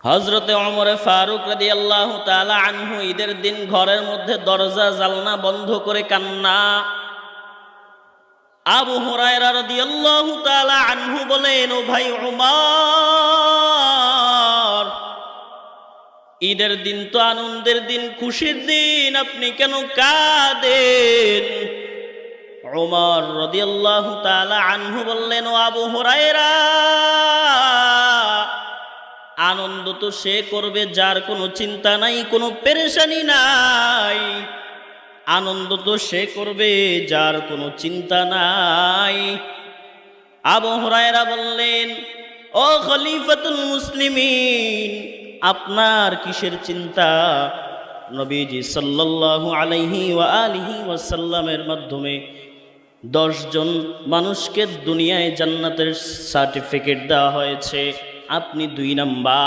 হযরতে ওমর ফারুক রাদিয়াল্লাহু তাআলা আনহু ঈদের দিন ঘরের মধ্যে দরজা জানলা বন্ধ করে কান্না। আবু হুরায়রা রাদিয়াল্লাহু তাআলা আনহু বলেন, ও ভাই ওমর, ঈদের দিন তো আনন্দের দিন, খুশির দিন, আপনি কেন কাঁদেন? ওমর রাদিয়াল্লাহু তাআলা আনহু বললেন, ও আবু হুরায়রা, আনন্দ তো সে করবে যার কোনো চিন্তা নাই, কোনো পেরেশানি নাই। আনন্দ তো সে করবে যার কোনো চিন্তা নাই। আবু হুরায়রা বললেন, ও খলিফাতুল মুসলিমিন, আপনার কিসের চিন্তা? নবীজি সাল্লাল্লাহু আলাইহি ওয়া আলিহি ওয়াসাল্লামের মাধ্যমে 10 জন মানুষকে দুনিয়ায় জান্নাতের সার্টিফিকেট দেওয়া হয়েছে, আপনি 2 নাম্বার।